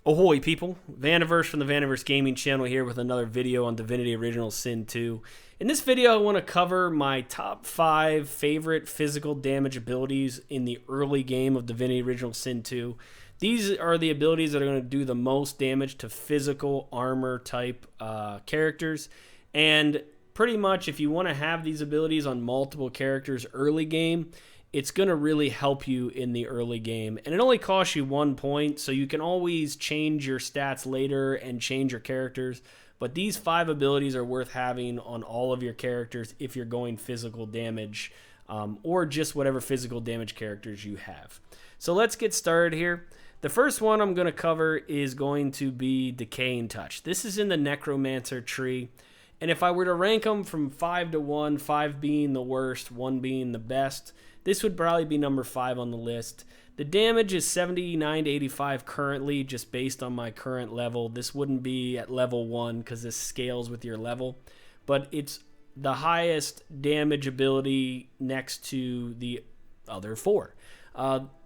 Ahoy, people! Vaniverse from the Vaniverse Gaming channel here with another video on Divinity Original Sin 2. In this video, I want to cover my top 5 favorite physical damage abilities in the early game of Divinity Original Sin 2. These are the abilities that are going to do the most damage to physical armor type characters. And pretty much if you want to have these abilities on multiple characters early game, it's going to really help you in the early game. And it only costs you 1 point, so you can always change your stats later and change your characters. But these 5 abilities are worth having on all of your characters if you're going physical damage, or just whatever physical damage characters you have. So let's get started here. The first one I'm going to cover is going to be Decaying Touch. This is in the Necromancer tree. And if I were to rank them from 5 to 1, 5 being the worst, 1 being the best, this would probably be number 5 on the list. The damage is 79 to 85 currently, just based on my current level. This wouldn't be at level 1 because this scales with your level. But it's the highest damage ability next to the other 4.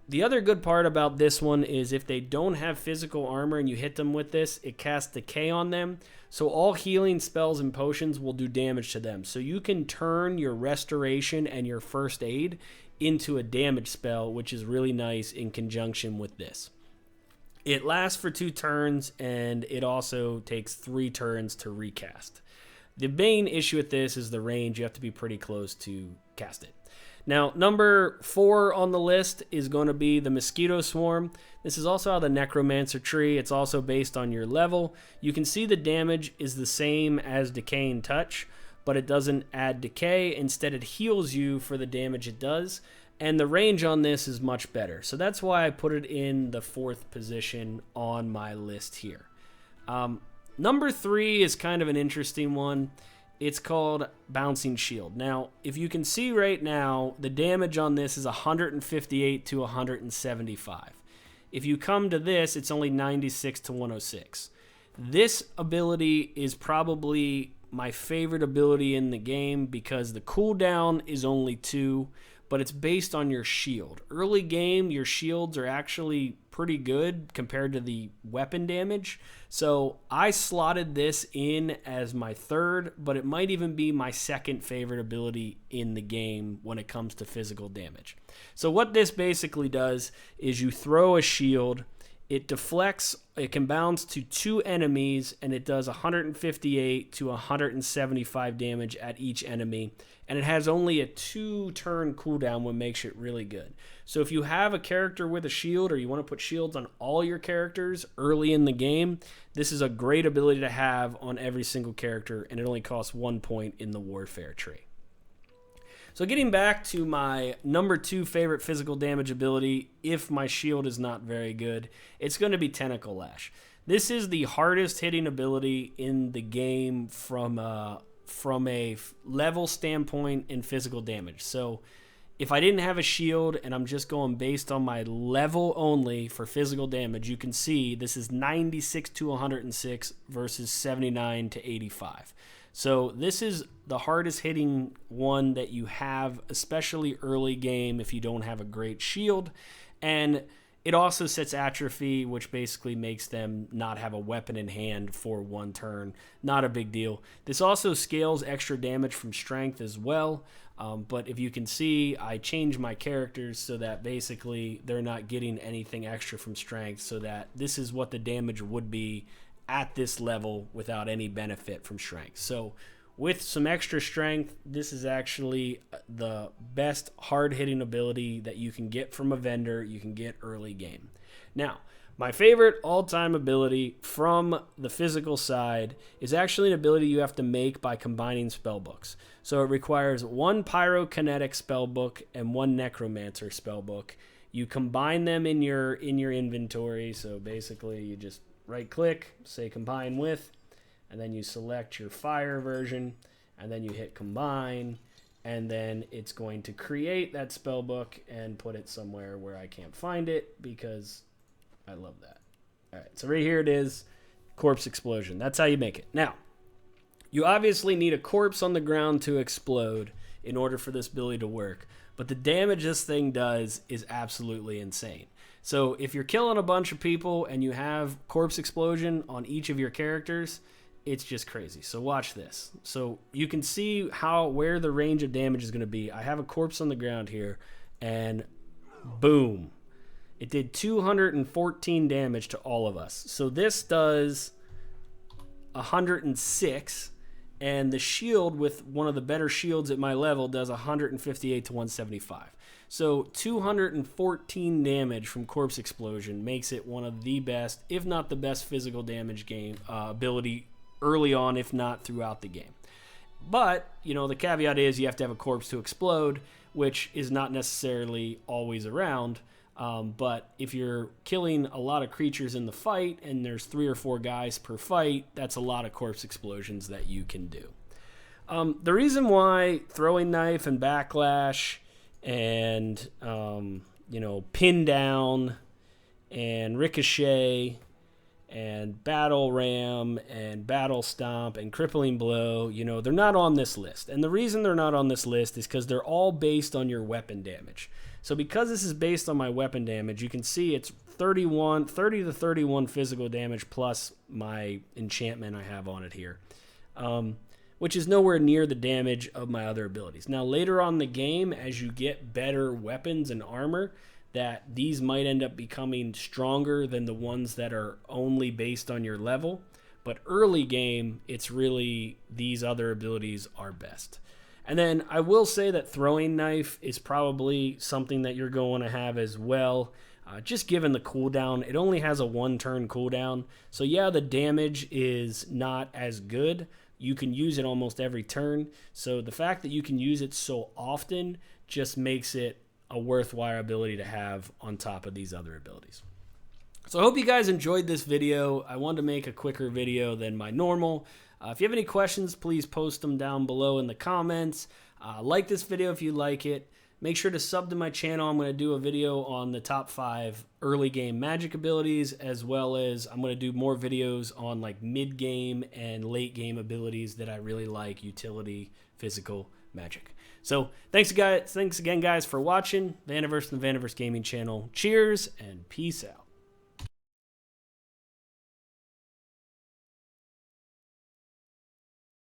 The other good part about this one is if they don't have physical armor and you hit them with this, it casts Decay on them. So all healing spells and potions will do damage to them. So you can turn your Restoration and your First Aid into a damage spell, which is really nice in conjunction with this. It lasts for 2 turns, and it also takes 3 turns to recast. The main issue with this is the range. You have to be pretty close to cast it. Now, number 4 on the list is going to be the Mosquito Swarm. This is also out of the Necromancer tree. It's also based on your level. You can see the damage is the same as Decaying Touch, but it doesn't add decay. Instead, it heals you for the damage it does. And the range on this is much better. So that's why I put it in the 4th position on my list here. Number 3 is kind of an interesting one. It's called Bouncing Shield. Now, if you can see right now, the damage on this is 158 to 175. If you come to this, it's only 96 to 106. This ability is probably my favorite ability in the game because the cooldown is only 2, but it's based on your shield. Early game, your shields are actually pretty good compared to the weapon damage. So I slotted this in as my 3rd, but it might even be my 2nd favorite ability in the game when it comes to physical damage. So what this basically does is you throw a shield, it deflects, it can bounce to 2 enemies, and it does 158 to 175 damage at each enemy. And it has only a 2-turn cooldown, which makes it really good. So if you have a character with a shield, or you want to put shields on all your characters early in the game, this is a great ability to have on every single character, and it only costs 1 point in the Warfare tree. So getting back to my number 2 favorite physical damage ability, if my shield is not very good, it's going to be Tentacle Lash. This is the hardest hitting ability in the game from a level standpoint in physical damage. So if I didn't have a shield and I'm just going based on my level only for physical damage, you can see this is 96 to 106 versus 79 to 85. So this is the hardest hitting one that you have, especially early game if you don't have a great shield. And it also sets atrophy, which basically makes them not have a weapon in hand for 1 turn. Not a big deal. This also scales extra damage from strength as well. But if you can see, I changed my characters so that basically they're not getting anything extra from strength, so that this is what the damage would be at this level without any benefit from strength. So with some extra strength, this is actually the best hard-hitting ability that you can get from a vendor, you can get early game. Now, my favorite all-time ability from the physical side is actually an ability you have to make by combining spellbooks. So it requires 1 Pyrokinetic spellbook and 1 Necromancer spellbook. You combine them in your inventory, so basically you just right-click, say combine with, and then you select your fire version, and then you hit combine, and then it's going to create that spellbook and put it somewhere where I can't find it because I love that. All right, so right here it is, Corpse Explosion. That's how you make it. Now, you obviously need a corpse on the ground to explode in order for this ability to work, but the damage this thing does is absolutely insane. So if you're killing a bunch of people and you have Corpse Explosion on each of your characters, it's just crazy. So watch this. So you can see where the range of damage is going to be. I have a corpse on the ground here, and boom. It did 214 damage to all of us. So this does 106, and the shield with one of the better shields at my level does 158 to 175. So 214 damage from Corpse Explosion makes it one of the best, if not the best, physical damage ability early on, if not throughout the game. But, the caveat is you have to have a corpse to explode, which is not necessarily always around. But if you're killing a lot of creatures in the fight and there's 3 or 4 guys per fight, that's a lot of Corpse Explosions that you can do. The reason why Throwing Knife and Backlash and, Pin Down and Ricochet and Battle Ram and Battle Stomp and Crippling Blow, they're not on this list. And the reason they're not on this list is because they're all based on your weapon damage. So because this is based on my weapon damage, you can see it's 30 to 31 physical damage plus my enchantment I have on it here, which is nowhere near the damage of my other abilities. Now, later on in the game, as you get better weapons and armor, that these might end up becoming stronger than the ones that are only based on your level. But early game, it's really these other abilities are best. And then I will say that Throwing Knife is probably something that you're going to have as well. Just given the cooldown, it only has a 1-turn cooldown. So yeah, the damage is not as good. You can use it almost every turn. So the fact that you can use it so often just makes it a worthwhile ability to have on top of these other abilities. So I hope you guys enjoyed this video. I wanted to make a quicker video than my normal. If you have any questions, please post them down below in the comments. Like this video if you like it. Make sure to sub to my channel. I'm going to do a video on the top 5 early game magic abilities, as well as I'm going to do more videos on like mid game and late game abilities that I really like, utility, physical, magic. So thanks again guys for watching. Vaniverse and the Vaniverse Gaming channel. Cheers and peace out.